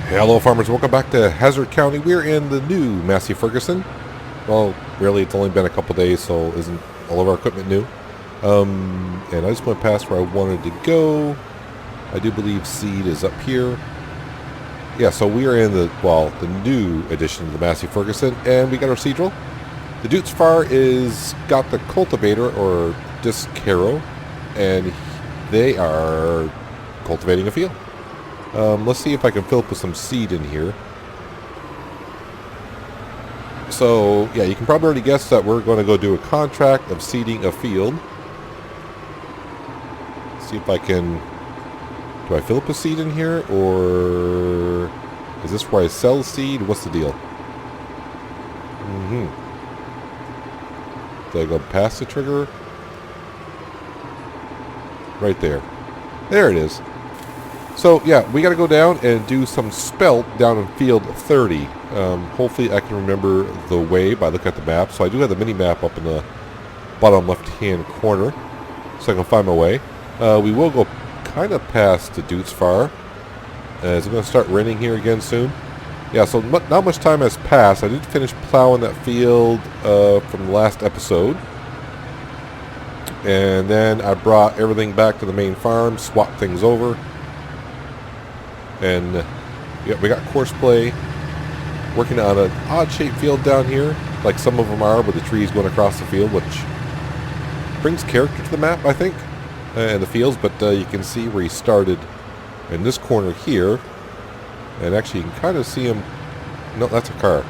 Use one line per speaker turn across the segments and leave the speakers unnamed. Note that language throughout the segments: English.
Hello farmers, welcome back to Hazzard County. We're in the new Massey Ferguson. Well, really it's only been a couple days, so isn't all of our equipment new. And I just went past where I wanted to go. I do believe seed is up here. Yeah, so we are in the new edition of the Massey Ferguson, and we got our seed drill. The Dutz Far is got the cultivator or disc harrow, and they are cultivating a field. Let's see if I can fill up with some seed in here. So, yeah, you can probably already guess that we're going to go do a contract of seeding a field. See if I can... Do I fill up a seed in here, or is this where I sell seed? What's the deal? Do I go past the trigger? Right there. There it is. So, yeah, we got to go down and do some spelt down in field 30. Hopefully I can remember the way by looking at the map. So I do have the mini-map up in the bottom left-hand corner, so I can find my way. We will go kind of past the Dutz Far. Is it going to start raining here again soon? Yeah, so not much time has passed. I did finish plowing that field from the last episode. And then I brought everything back to the main farm, swapped things over. And yeah, we got course play, working on an odd-shaped field down here, like some of them are, with the trees going across the field, which brings character to the map, I think, and the fields. But you can see where he started in this corner here, and actually you can kind of see him. No, that's a car.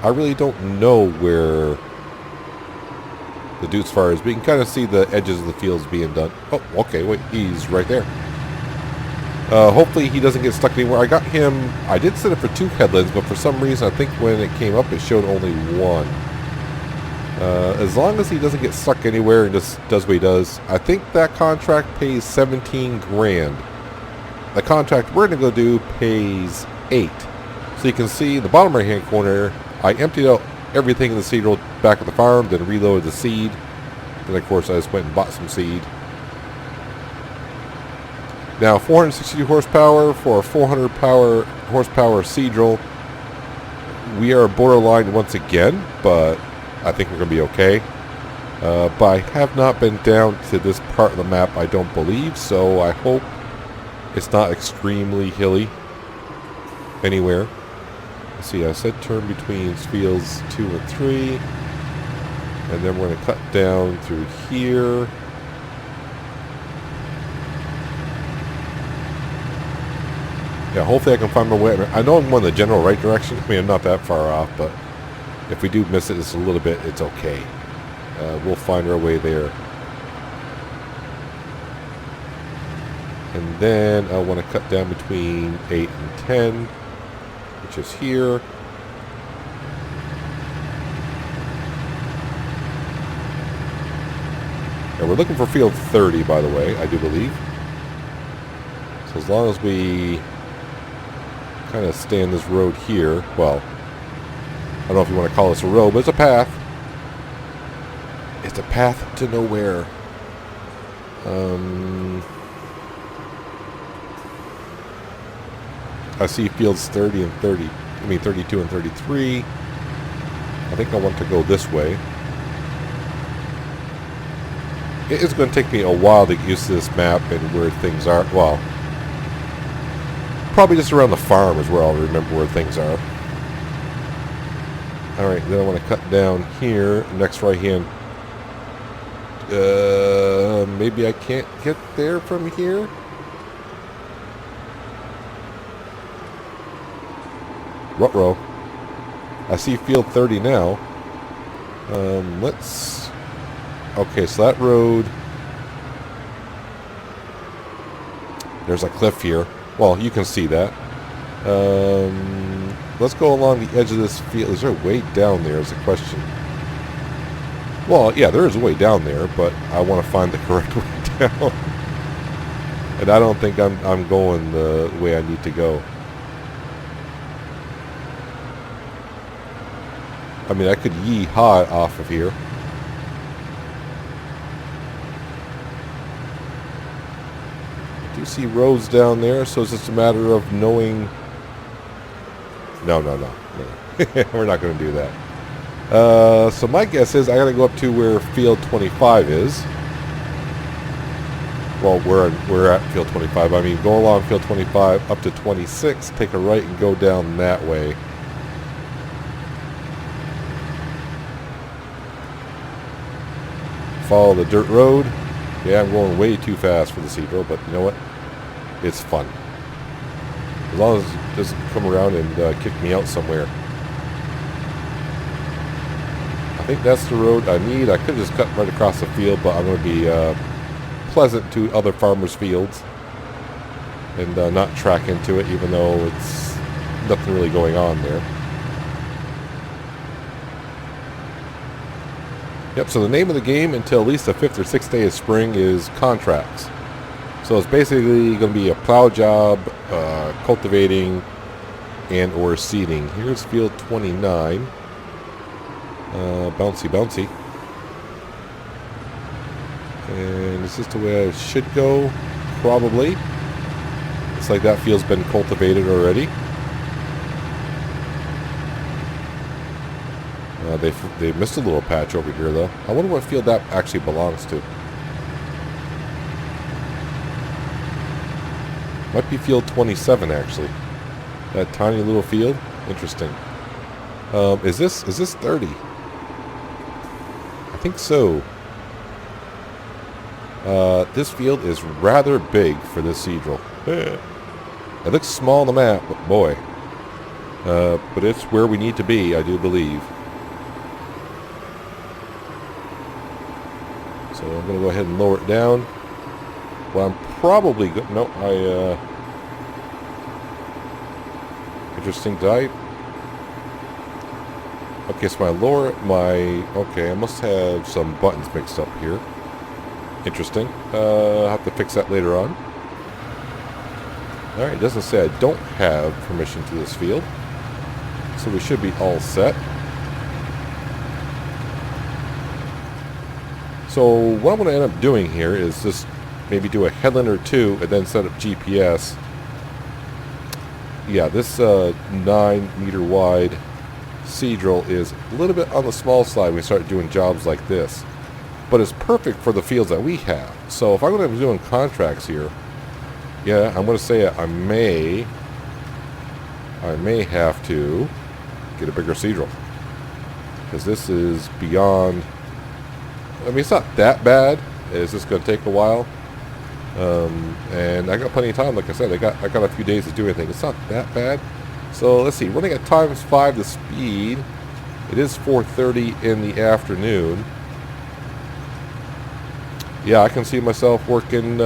I really don't know where the Dutz Far is, but you can kind of see the edges of the fields being done. Oh, okay, wait, he's right there. Hopefully he doesn't get stuck anywhere. I got him, I did set it for 2 headlands, but for some reason I think when it came up it showed only 1. As long as he doesn't get stuck anywhere and just does what he does, I think that contract pays 17 grand. The contract we're going to go do pays 8. So you can see in the bottom right hand corner, I emptied out everything in the seed roll back at the farm, then reloaded the seed. Then of course I just went and bought some seed. Now, 462 horsepower for a 400 horsepower seed drill. We are borderline once again, but I think we're going to be okay. But I have not been down to this part of the map, I don't believe, so I hope it's not extremely hilly anywhere. Let's see, I said turn between fields 2 and 3. And then we're going to cut down through here. Yeah, hopefully I can find my way. I know I'm going the general right direction. I mean, I'm not that far off, but if we do miss it just a little bit, it's okay. We'll find our way there. And then I want to cut down between 8 and 10, which is here. And we're looking for field 30, by the way, I do believe. So as long as we kind of stay on this road here. Well, I don't know if you want to call this a road, but it's a path. It's a path to nowhere. I see fields 30 and 30. I mean 32 and 33. I think I want to go this way. It is going to take me a while to get used to this map and where things are. Well, probably just around the farm is where I'll remember where things are. Alright, then I want to cut down here, next right hand. Maybe I can't get there from here? Ruh-roh. I see field 30 now. Let's... Okay, so that road... There's a cliff here. Well, you can see that. Let's go along the edge of this field. Is there a way down there is the question. Well, yeah, there is a way down there, but I want to find the correct way down. And I don't think I'm going the way I need to go. I mean, I could yee-haw off of here. do see roads down there, so it's just a matter of knowing. No. We're not going to do that. So my guess is I got to go up to where field 25 is. Well, we're at field 25. I mean, go along field 25 up to 26, take a right and go down that way. Follow the dirt road. Yeah, I'm going way too fast for the Cedro, but you know what? It's fun. As long as it doesn't come around and kick me out somewhere. I think that's the road I need. I could have just cut right across the field, but I'm going to be pleasant to other farmers' fields and not track into it, even though it's nothing really going on there. Yep, so the name of the game until at least the 5th or 6th day of spring is contracts. So it's basically going to be a plow job, cultivating, and or seeding. Here's field 29. Bouncy. And is this the way I should go? Probably. It's like that field's been cultivated already. They missed a little patch over here, though. I wonder what field that actually belongs to. Might be field 27, actually. That tiny little field. Interesting. Is this 30? I think so. This field is rather big for this Cedral. It looks small on the map, but boy. But it's where we need to be, I do believe. So I'm going to go ahead and lower it down. Well, I'm probably good. No, interesting type. Okay, so okay, I must have some buttons mixed up here. Interesting. I'll have to fix that later on. Alright, it doesn't say I don't have permission to this field. So we should be all set. So what I'm going to end up doing here is just maybe do a headland or two and then set up GPS. Yeah, this 9-meter wide Cedral is a little bit on the small side when we start doing jobs like this. But it's perfect for the fields that we have. So if I'm going to be doing contracts here, yeah, I'm going to say I may have to get a bigger Cedral. Because this is beyond... I mean, it's not that bad. It's just going to take a while. And I got plenty of time. Like I said, I got a few days to do anything. It's not that bad. So let's see. Running at times 5 the speed. It is 4:30 in the afternoon. Yeah, I can see myself working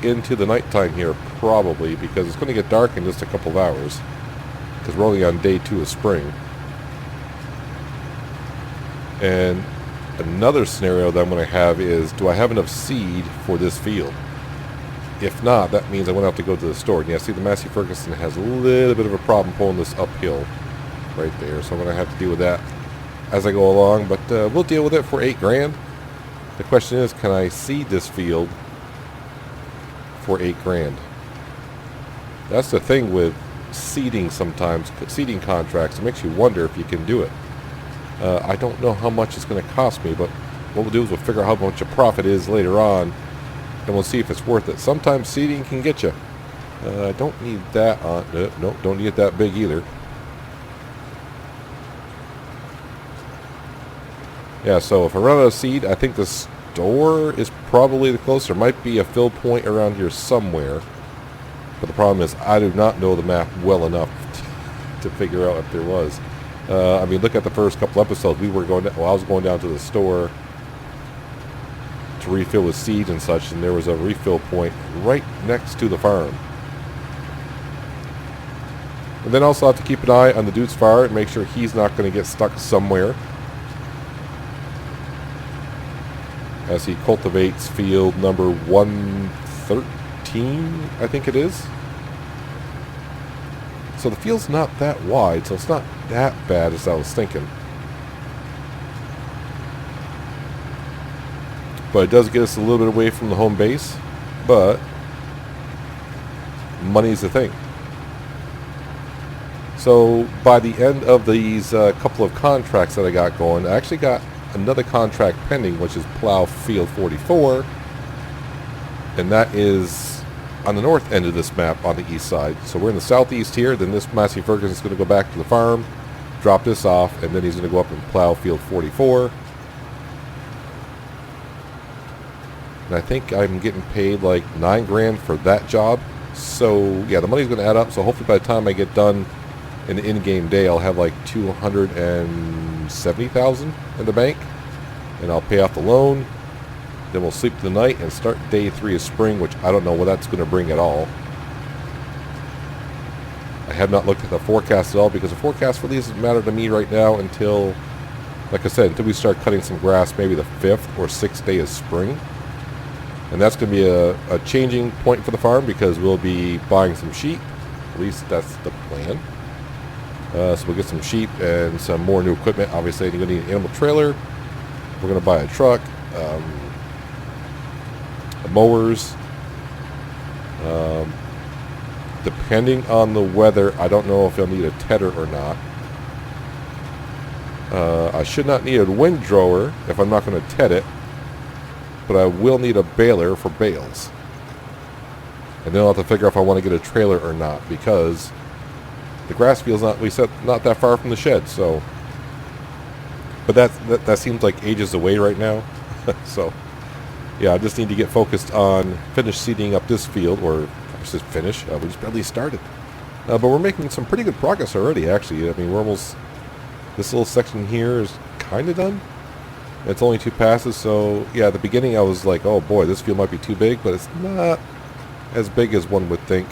into the nighttime here, probably, because it's going to get dark in just a couple of hours. Because we're only on day 2 of spring. And another scenario that I'm going to have is, do I have enough seed for this field? If not, that means I'm going to have to go to the store. And yeah, see, the Massey Ferguson has a little bit of a problem pulling this uphill right there. So I'm going to have to deal with that as I go along. But we'll deal with it for $8 grand. The question is, can I seed this field for $8 grand? That's the thing with seeding sometimes, seeding contracts. It makes you wonder if you can do it. I don't know how much it's going to cost me, but what we'll do is we'll figure out how much a profit is later on, and we'll see if it's worth it. Sometimes seeding can get you. I don't need that on. No, don't need it that big either. Yeah, so if I run out of seed, I think the store is probably the closest. There might be a fill point around here somewhere. But the problem is I do not know the map well enough to figure out if there was. I mean, look at the first couple episodes. We were going down, well, I was going down to the store to refill with seeds and such, and there was a refill point right next to the farm. And then also have to keep an eye on the dude's fire and make sure he's not going to get stuck somewhere as he cultivates field number 113, I think it is. So the field's not that wide, so it's not that bad as I was thinking. But it does get us a little bit away from the home base. But money's the thing. So by the end of these couple of contracts that I got going, I actually got another contract pending, which is plow field 44, and that is on the north end of this map on the east side. So we're in the southeast here. Then this Massey Ferguson is going to go back to the farm, drop this off, and then he's going to go up and plow field 44. And I think I'm getting paid like $9 grand for that job. So yeah, the money's going to add up. So hopefully by the time I get done in the in-game day, I'll have like $270,000 in the bank, and I'll pay off the loan. Then we'll sleep the night and start day 3 of spring, which I don't know what that's going to bring at all. I have not looked at the forecast at all, because the forecast really doesn't matter to me right now until, like I said, until we start cutting some grass, maybe the 5th or 6th day of spring. And that's going to be a changing point for the farm, because we'll be buying some sheep. At least that's the plan. So we'll get some sheep and some more new equipment. Obviously, you're going to need an animal trailer. We're going to buy a truck, mowers. Depending on the weather, I don't know if I'll need a tedder or not. I should not need a windrower if I'm not going to ted it, but I will need a baler for bales. And then I'll have to figure out if I want to get a trailer or not, because the grass field's not that far from the shed. So, but that seems like ages away right now. So, yeah, I just need to get focused on finish seeding up this field, or just finish. We just barely started, but we're making some pretty good progress already. Actually, I mean, we're almost, this little section here is kind of done. It's only 2 passes, so yeah. At the beginning, I was like, "Oh boy, this field might be too big," but it's not as big as one would think.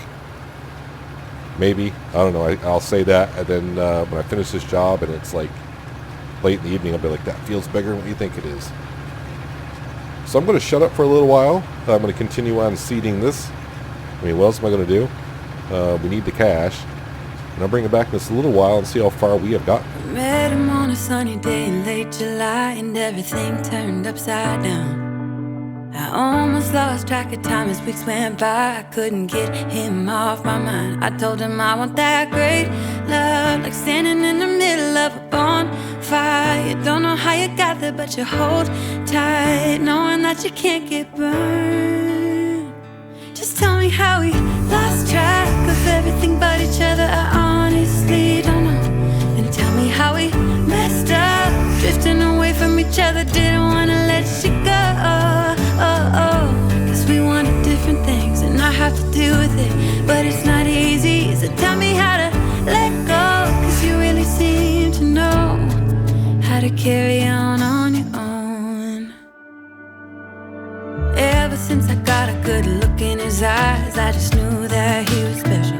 Maybe, I don't know. I'll say that, and then when I finish this job and it's like late in the evening, I'll be like, "That feels bigger than what you think it is." So I'm going to shut up for a little while. I'm going to continue on seeding this. I mean, what else am I going to do? We need the cash. And I'll bring it back in just a little while and see how far we have gotten.
Met him on a sunny day in late July, and everything turned upside down. I almost lost track of time as weeks went by. I couldn't get him off my mind. I told him I want that great love, like standing in the middle of a bonfire. You don't know how you got there, but you hold tight, knowing that you can't get burned. Just tell me how we lost track of everything but each other. I honestly don't know. And tell me how we messed up, drifting away from each other. Didn't want to let you go. Cause we wanted different things, and I have to deal with it, but it's not easy. So tell me how to let go, cause you really seem to know how to carry on your own. Ever since I got a good look in his eyes, I just knew that he was special.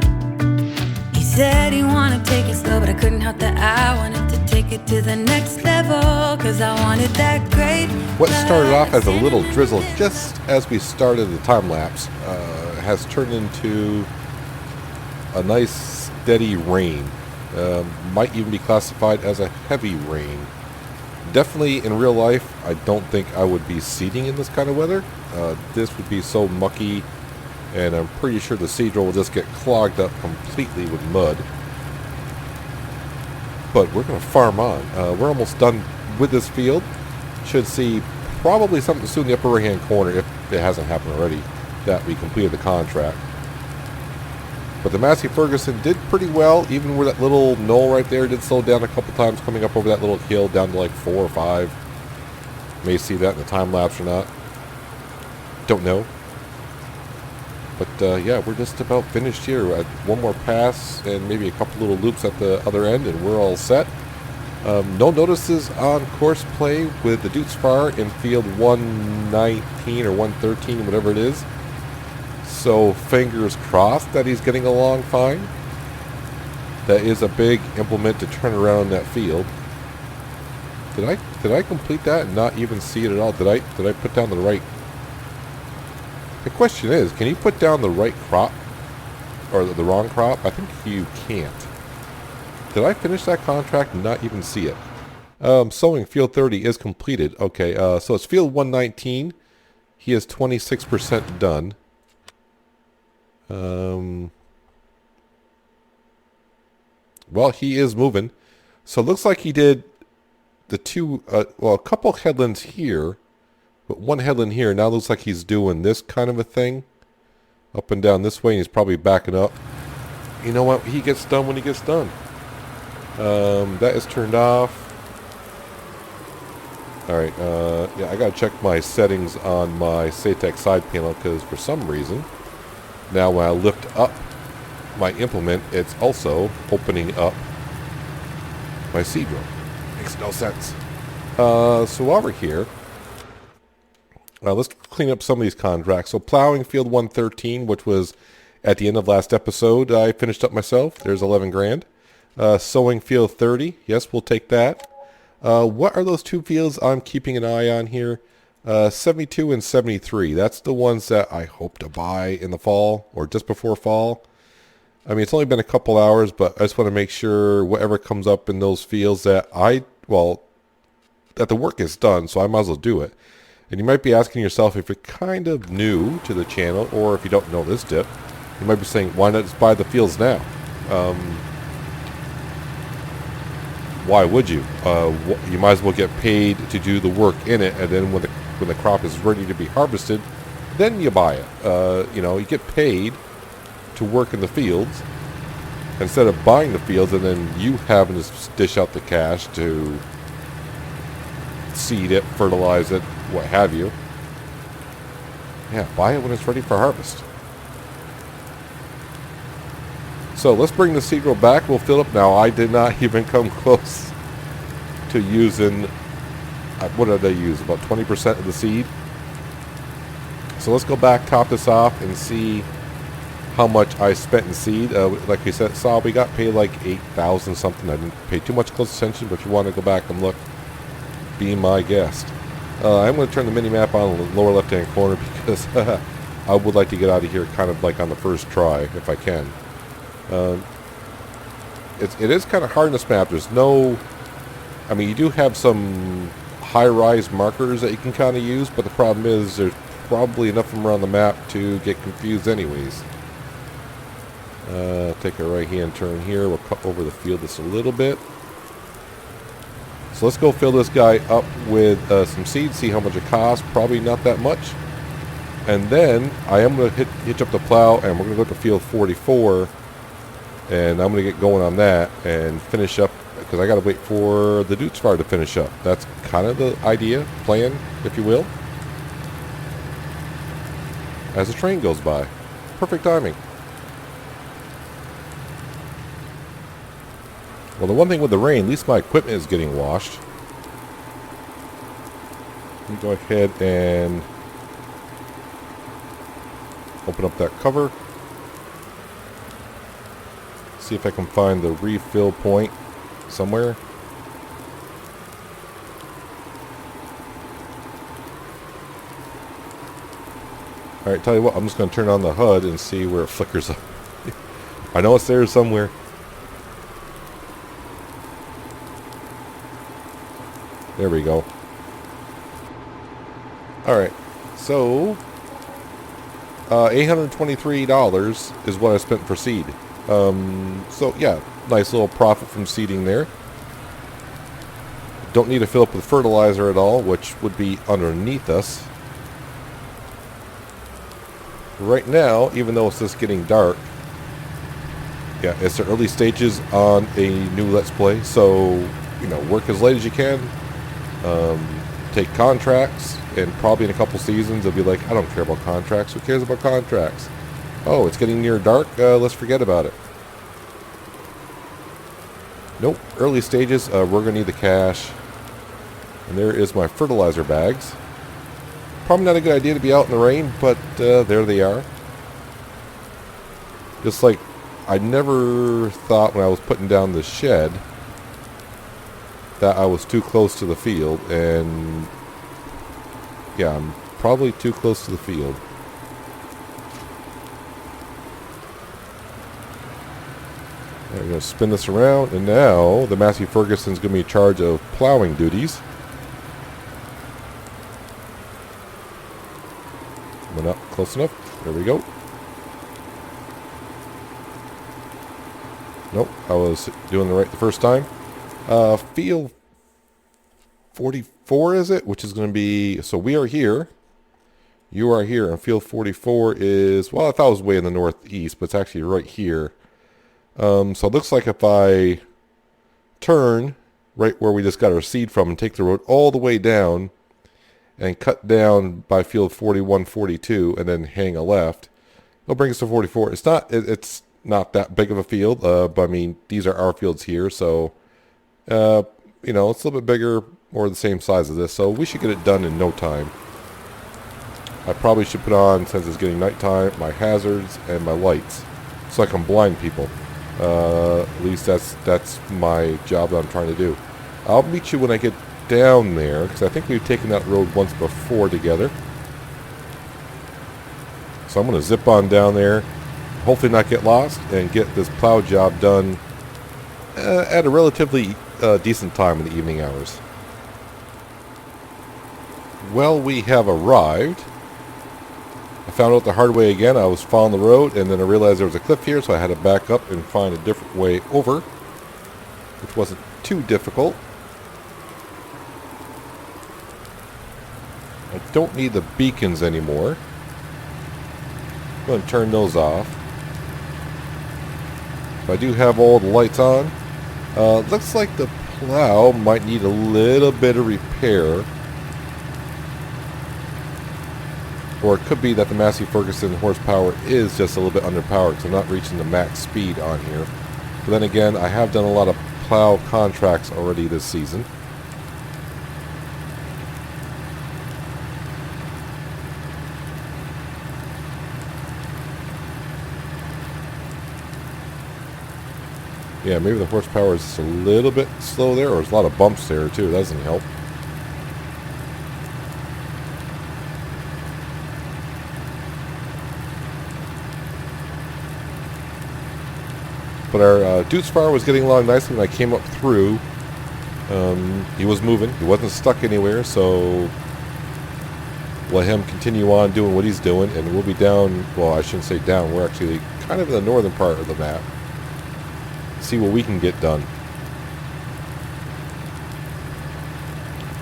He said he wanted to take it slow, but I couldn't help that I wanted to take it to the next level, cause I wanted that great.
What started off as a little drizzle just as we started the time lapse has turned into a nice steady rain. Might even be classified as a heavy rain. Definitely in real life, I don't think I would be seeding in this kind of weather. This would be so mucky, and I'm pretty sure the seed roll will just get clogged up completely with mud. But we're going to farm on. We're almost done with this field. Should see probably something soon in the upper right hand corner, if it hasn't happened already, that we completed the contract. But the Massey Ferguson did pretty well, even where that little knoll right there did slow down a couple times coming up over that little hill down to like 4 or 5. May see that in the time lapse or not. Don't know. But yeah, we're just about finished here. One more pass and maybe a couple little loops at the other end, and we're all set. No notices on course play with the Dukes Far in field 119 or 113, whatever it is. So fingers crossed that he's getting along fine. That is a big implement to turn around that field. Did I complete that and not even see it at all? Did I put down the right? The question is, can you put down the right crop or the wrong crop? I think you can't. Did I finish that contract and not even see it? Sowing field 30 is completed. Okay, so it's field 119. He is 26% done. Well, he is moving. So it looks like he did the two, a couple headlands here, but one headland here. Now it looks like he's doing this kind of a thing. Up and down this way, and he's probably backing up. You know what? He gets done when he gets done. That is turned off. Alright, yeah, I gotta check my settings on my SATEC side panel, because for some reason, now when I lift up my implement, it's also opening up my seed drill. Makes no sense. So while we're here, let's clean up some of these contracts. So plowing field 113, which was at the end of last episode, I finished up myself. There's 11 grand. Sowing field 30. Yes, we'll take that. What are those two fields I'm keeping an eye on here? 72 and 73. That's the ones that I hope to buy in the fall or just before fall. I mean, it's only been a couple hours, but I just want to make sure whatever comes up in those fields that that the work is done, so I might as well do it. And you might be asking yourself, if you're kind of new to the channel, or if you don't know this tip, you might be saying, why not just buy the fields now? Why would you? You might as well get paid to do the work in it, and then when the crop is ready to be harvested, then you buy it. You get paid to work in the fields instead of buying the fields and then you having to dish out the cash to seed it, fertilize it, what have you. Yeah, buy it when it's ready for harvest. So let's bring the seed drill back. We'll fill up. Now, I did not even come close to using, what did I use? About 20% of the seed. So let's go back, top this off, and see how much I spent in seed. Like we said, we got paid like 8,000 something. I didn't pay too much close attention, but if you want to go back and look, be my guest. I'm going to turn the mini map on in the lower left hand corner because I would like to get out of here kind of like on the first try if I can. It is kind of hard in this map. There's no, I mean, you do have some high-rise markers that you can kind of use, but the problem is there's probably enough of them around the map to get confused anyways. Take a right-hand turn here. We'll cut over the field just a little bit. So let's go fill this guy up with some seed, see how much it costs. Probably not that much. And then I am going to hitch up the plow, and we're going to go to field 44. And I'm going to get going on that and finish up, because I got to wait for the Dutes Fire to finish up. That's kind of the idea, plan, if you will. As the train goes by. Perfect timing. Well, the one thing with the rain, at least my equipment is getting washed. Let me go ahead and open up that cover. See if I can find the refill point somewhere. Alright, tell you what, I'm just going to turn on the HUD and see where it flickers up. I know it's there somewhere. There we go. Alright, so $823 is what I spent for seed. So yeah, nice little profit from seeding there. Don't need to fill up with fertilizer at all, which would be underneath us. Right now, even though it's just getting dark, yeah, it's the early stages on a new Let's Play, so, work as late as you can. Take contracts, and probably in a couple seasons, they'll be like, I don't care about contracts. Who cares about contracts? Oh, it's getting near dark. Let's forget about it. Nope. Early stages, we're going to need the cash. And there is my fertilizer bags. Probably not a good idea to be out in the rain, but there they are. Just like I never thought when I was putting down the shed that I was too close to the field. And yeah, I'm probably too close to the field. I'm going to spin this around, and now the Massey Ferguson's going to be in charge of plowing duties. Went up close enough. There we go. Nope, I was doing it right the first time. Field 44 is it? Which is going to be, so we are here. You are here, and field 44 is, well, I thought it was way in the northeast, but it's actually right here. So it looks like if I turn right where we just got our seed from and take the road all the way down and cut down by field 41, 42, and then hang a left, it'll bring us to 44. It's not that big of a field, but I mean, these are our fields here, so, you know, it's a little bit bigger or the same size as this, so we should get it done in no time. I probably should put on, since it's getting nighttime, my hazards and my lights, so I can blind people. At least that's my job that I'm trying to do. I'll meet you when I get down there, because I think we've taken that road once before together. So I'm going to zip on down there, hopefully not get lost, and get this plow job done at a relatively decent time in the evening hours. Well, we have arrived. I found out the hard way again. I was following the road, and then I realized there was a cliff here, so I had to back up and find a different way over, which wasn't too difficult. I don't need the beacons anymore. I'm going to turn those off. But I do have all the lights on. Looks like the plow might need a little bit of repair. Or it could be that the Massey Ferguson horsepower is just a little bit underpowered because I'm not reaching the max speed on here. But then again, I have done a lot of plow contracts already this season. Yeah, maybe the horsepower is just a little bit slow there, or there's a lot of bumps there too. That doesn't help. But our Deuce Fire was getting along nicely when I came up through. He was moving. He wasn't stuck anywhere, so let him continue on doing what he's doing, and we'll be down, well, I shouldn't say down. We're actually kind of in the northern part of the map. See what we can get done.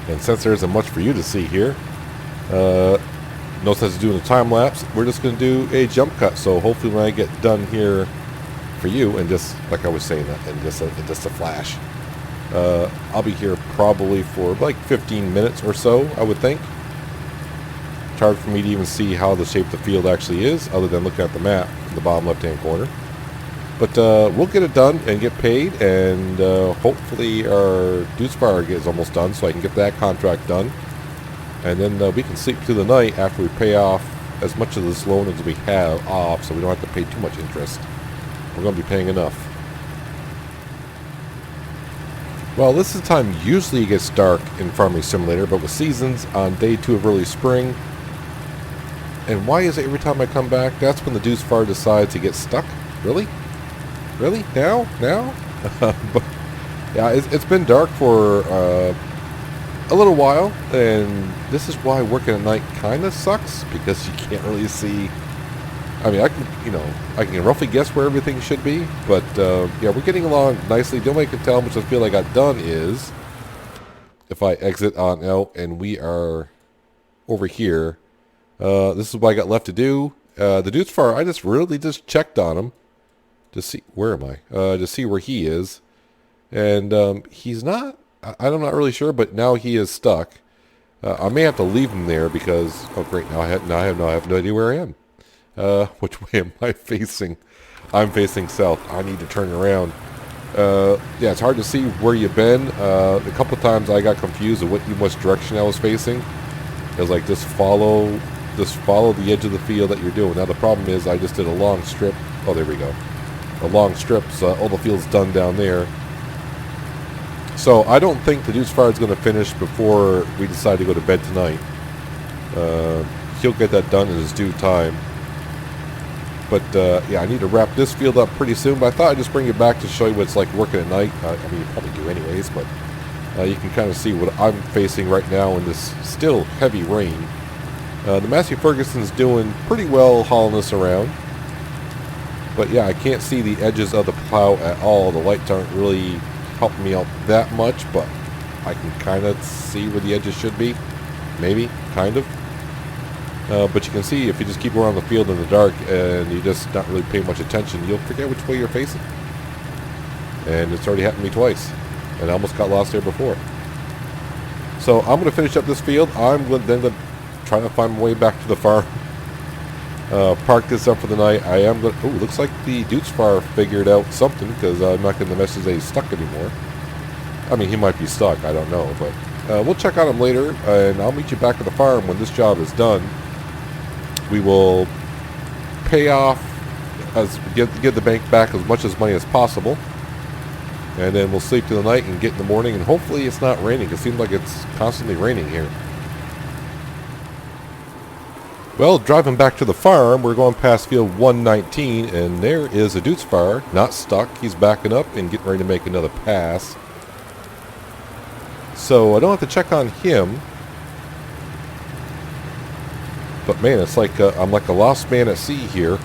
And since there isn't much for you to see here, no sense of doing a time lapse, we're just going to do a jump cut. So hopefully when I get done here for you, and just like I was saying, and just a flash, I'll be here probably for like 15 minutes or so, I would think. It's hard for me to even see how the shape of the field actually is, other than looking at the map in the bottom left hand corner. But we'll get it done and get paid, and hopefully our Deuce Fire is almost done, so I can get that contract done. And then we can sleep through the night after we pay off as much of this loan as we have off, so we don't have to pay too much interest. We're going to be paying enough. Well, this is the time usually it gets dark in Farming Simulator, but with seasons on day 2 of early spring. And why is it every time I come back, that's when the Deuce Fire decides to get stuck? Really? Really? Now? But yeah, it's been dark for a little while, and this is why working at night kind of sucks, because you can't really see. I mean, I can roughly guess where everything should be, but yeah, we're getting along nicely. The only way I can tell how much I feel I got done is if I exit on out and we are over here. This is what I got left to do. The Deuce Fire, I really just checked on him to see, where am I? To see where he is, and he's not. I'm not really sure, but now he is stuck. I may have to leave him there because, oh great, now I have no idea where I am. Which way am I facing? I'm facing south. I need to turn around. Yeah, it's hard to see where you've been. A couple of times I got confused of which direction I was facing. It was like, just follow the edge of the field that you're doing. Now the problem is I just did a long strip. Oh, there we go. A long strip, so all the field's done down there. So I don't think the Deuce Fire is going to finish before we decide to go to bed tonight. He'll get that done in his due time. But yeah, I need to wrap this field up pretty soon. But I thought I'd just bring it back to show you what it's like working at night. I mean, you probably do anyways, but you can kind of see what I'm facing right now in this still heavy rain. The Massey Ferguson's doing pretty well hauling this around. But yeah, I can't see the edges of the plow at all. The lights aren't really helping me out that much, but I can kind of see where the edges should be. Maybe, kind of. But you can see if you just keep around the field in the dark and you just not really pay much attention, you'll forget which way you're facing. And it's already happened to me twice. And I almost got lost there before. So I'm going to finish up this field. I'm then going to try to find my way back to the farm. Park this up for the night. I am going to... Oh, looks like the Dude's Far figured out something, because I'm not getting the message that he's stuck anymore. I mean, he might be stuck. I don't know. But we'll check on him later, and I'll meet you back at the farm when this job is done. We will pay off, get the bank back as much as money as possible. And then we'll sleep through the night and get in the morning, and hopefully it's not raining. It seems like it's constantly raining here. Well, driving back to the farm, we're going past field 119, and there is a Dude's Far, not stuck. He's backing up and getting ready to make another pass. So I don't have to check on him. But man, it's like I'm like a lost man at sea here.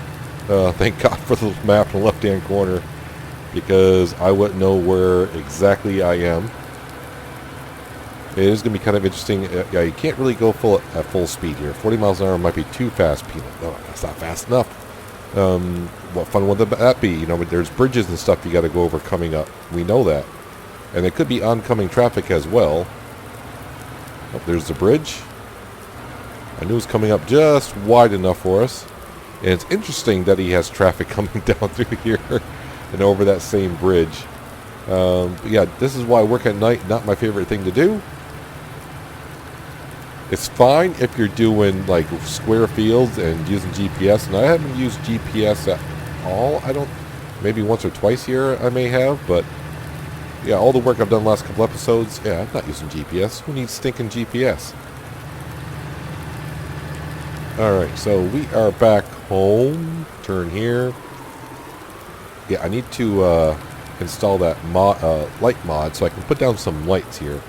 Thank God for the map in the left-hand corner, because I wouldn't know where exactly I am. It is going to be kind of interesting. Yeah, you can't really go at full speed here. 40 miles an hour might be too fast, people. No, that's not fast enough. What fun would that be? You know, but there's bridges and stuff you got to go over coming up. We know that. And there could be oncoming traffic as well. Oh, there's the bridge. I knew it was coming up just wide enough for us. And it's interesting that he has traffic coming down through here and over that same bridge. But yeah, this is why work at night, not my favorite thing to do. It's fine if you're doing like square fields and using GPS, and I haven't used GPS at all. Maybe once or twice here I may have, but yeah, all the work I've done the last couple episodes, yeah, I'm not using GPS. Who needs stinking GPS? Alright, so we are back home. Turn here. Yeah, I need to install that light mod so I can put down some lights here.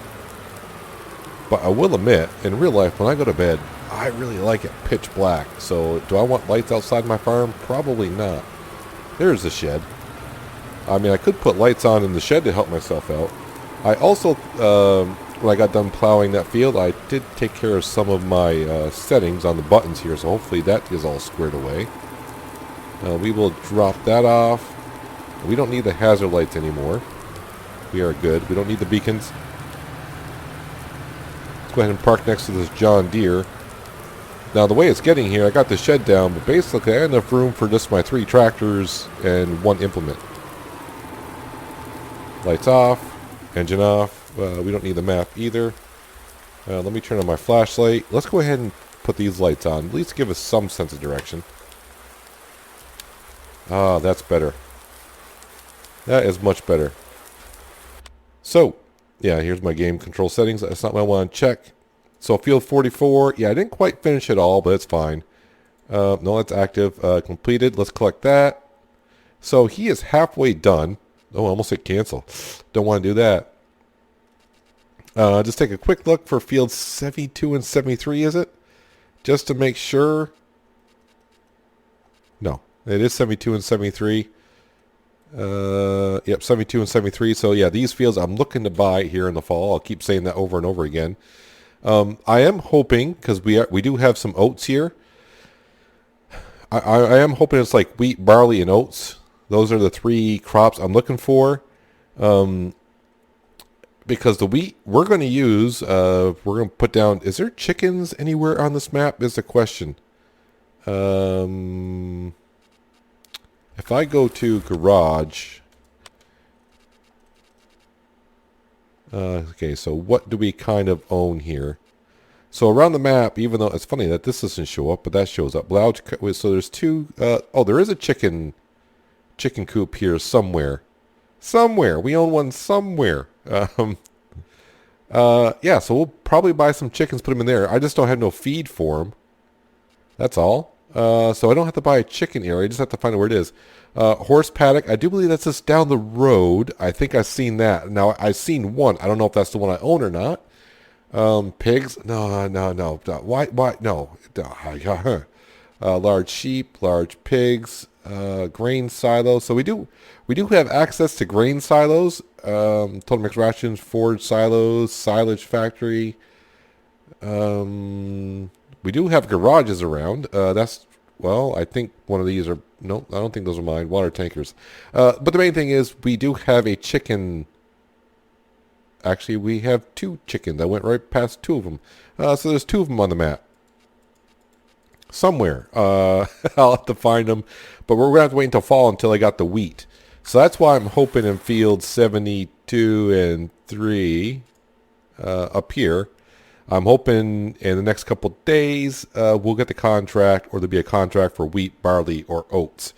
But I will admit, in real life, when I go to bed, I really like it pitch black. So, do I want lights outside my farm? Probably not. There's the shed. I mean, I could put lights on in the shed to help myself out. I also, when I got done plowing that field, I did take care of some of my settings on the buttons here. So, hopefully that is all squared away. We will drop that off. We don't need the hazard lights anymore. We are good. We don't need the beacons. Let's go ahead and park next to this John Deere. Now, the way it's getting here, I got the shed down, but basically I have enough room for just my 3 tractors and 1 implement. Lights off. Engine off. We don't need the map either. Let me turn on my flashlight. Let's go ahead and put these lights on. At least give us some sense of direction. Ah, that's better. That is much better. So, yeah, here's my game control settings. That's not what I want to check. So, field 44. Yeah, I didn't quite finish it all, but it's fine. No, that's active. Completed. Let's collect that. So, he is halfway done. Oh, I almost hit cancel. Don't want to do that. Just take a quick look for fields 72 and 73, is it? Just to make sure. No, it is 72 and 73. Yep, 72 and 73. So yeah, these fields I'm looking to buy here in the fall. I'll keep saying that over and over again. I am hoping, because we do have some oats here. I am hoping it's like wheat, barley, and oats. Those are the 3 crops I'm looking for. Because the wheat we're going to use, we're going to put down. Is there chickens anywhere on this map? Is the question. If I go to garage. Okay, so what do we kind of own here? So around the map, even though it's funny that this doesn't show up, but that shows up. So there's 2. Oh, there is a chicken coop here somewhere. Somewhere. We own one somewhere. Yeah, so we'll probably buy some chickens, put them in there. I just don't have no feed for them. That's all. So I don't have to buy a chicken area. I just have to find out where it is. Horse paddock. I do believe that's just down the road. I think I've seen that. Now, I've seen one. I don't know if that's the one I own or not. Pigs. No. Why? No. Large sheep, large pigs. grain silos. So we do have access to grain silos, total mix rations, forage silos, silage factory. We do have garages around. I think one of these are, no, I don't think those are mine, water tankers. But the main thing is we do have a chicken. Actually, we have 2 chickens. I went right past 2 of them. So there's 2 of them on the map. Somewhere. I'll have to find them. But we're going to have to wait until fall until I got the wheat. So that's why I'm hoping in field 72 and 3 up here. I'm hoping in the next couple we'll get the contract, or there'll be a contract for wheat, barley, or oats.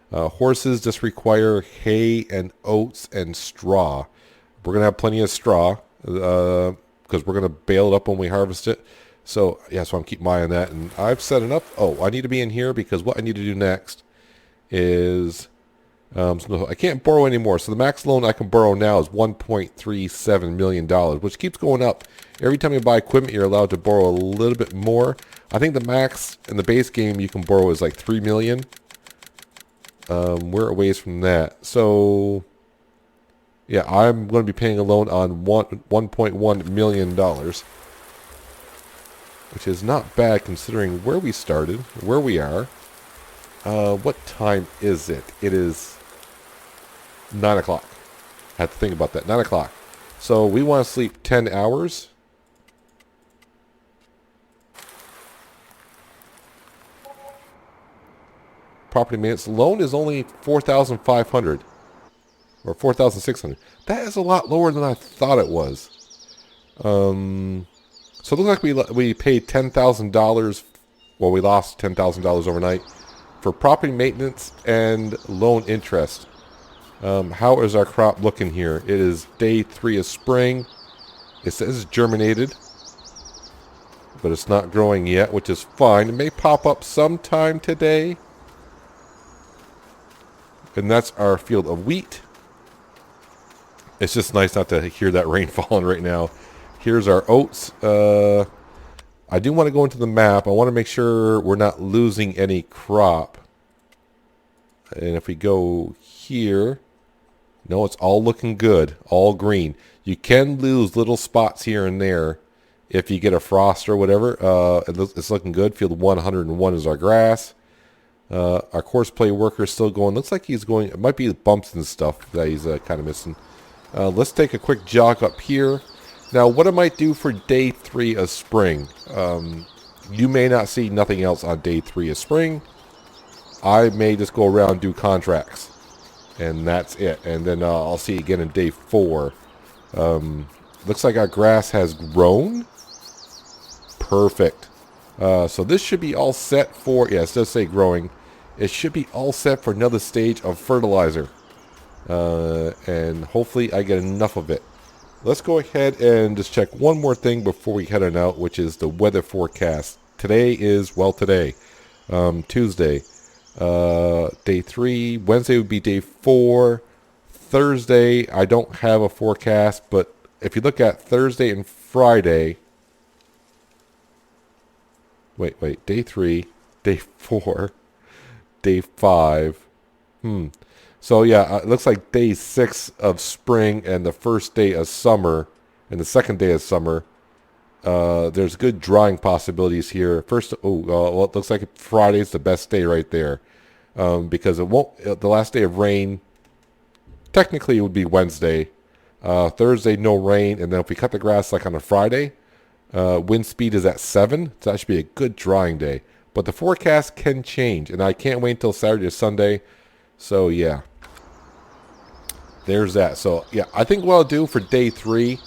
Horses just require hay and oats and straw. We're going to have plenty of straw because we're going to bale it up when we harvest it. So, yeah, so I'm keeping my eye on that. And I've set it up. Oh, I need to be in here because what I need to do next is... so I can't borrow anymore. So the max loan I can borrow now is $1.37 million, which keeps going up. Every time you buy equipment, you're allowed to borrow a little bit more. I think the max in the base game you can borrow is like $3 million. We're a ways from that. So... yeah, I'm going to be paying a loan on $1.1 million, which is not bad considering where we started, where we are. What time is it? It is 9 o'clock. I have to think about that. 9 o'clock. So we want to sleep 10 hours. Property maintenance loan is only $4,500. Or $4,600. That is a lot lower than I thought it was. So it looks like we paid $10,000. Well, we lost $10,000 overnight for property maintenance and loan interest. How is our crop looking here? It is day 3 of spring. It says germinated, but it's not growing yet, which is fine. It may pop up sometime today. And that's our field of wheat. It's just nice not to hear that rain falling right now. Here's our oats. I do want to go into the map. I want to make sure we're not losing any crop. And if we go here, no, it's all looking good. All green. You can lose little spots here and there if you get a frost or whatever. It's looking good. Field 101 is our grass. Our course play worker is still going. Looks like he's going. It might be the bumps and stuff that he's kind of missing. Let's take a quick jog up here. Now, what I might do for day 3 of spring. You may not see nothing else on day 3 of spring. I may just go around and do contracts. And that's it. And then I'll see you again in day 4. Looks like our grass has grown. Perfect. So this should be all set for... yes, it does say growing. It should be all set for another stage of fertilizer. And hopefully I get enough of it. Let's go ahead and just check one more thing before we head on out, which is the weather forecast. Today is, well, Tuesday. Day 3. Wednesday would be day 4. Thursday, I don't have a forecast, but if you look at Thursday and Friday... Wait. Day 3, day 4, day 5. So, yeah, it looks like day 6 of spring and the first day of summer and the second day of summer. There's good drying possibilities here. First, it looks like Friday's the best day right there. Because it won't, the last day of rain, technically it would be Wednesday. Thursday, no rain. And then if we cut the grass like on a Friday, wind speed is at 7. So that should be a good drying day. But the forecast can change. And I can't wait until Saturday or Sunday. So, yeah. There's that. So, yeah, I think what I'll do for day 3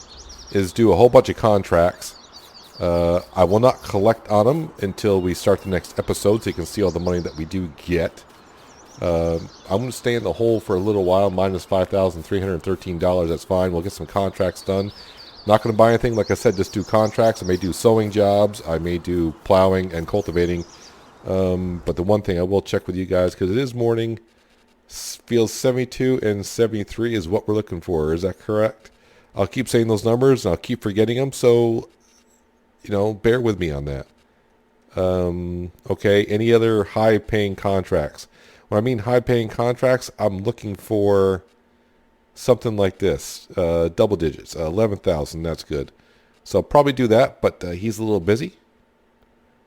is do a whole bunch of contracts. I will not collect on them until we start the next episode so you can see all the money that we do get. I'm going to stay in the hole for a little while, minus $5,313. That's fine. We'll get some contracts done. Not going to buy anything. Like I said, just do contracts. I may do sewing jobs. I may do plowing and cultivating. But the one thing I will check with you guys, because it is morning, fields 72 and 73 is what we're looking for. Is that correct? I'll keep saying those numbers, and I'll keep forgetting them. So, bear with me on that. Okay, any other high-paying contracts? When I mean high-paying contracts, I'm looking for something like this. Double digits. 11,000. That's good. So I'll probably do that, but he's a little busy.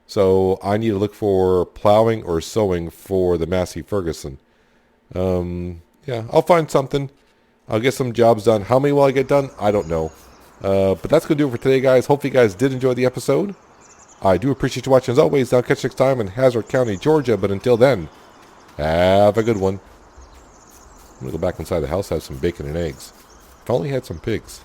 So I need to look for plowing or sowing for the Massey Ferguson. Yeah, I'll find something. I'll get some jobs done. How many will I get done? I don't know. But that's going to do it for today, guys. Hopefully you guys did enjoy the episode. I do appreciate you watching as always. I'll catch you next time in Hazzard County, Georgia. But until then, have a good one. I'm going to go back inside the house, have some bacon and eggs. If I only had some pigs.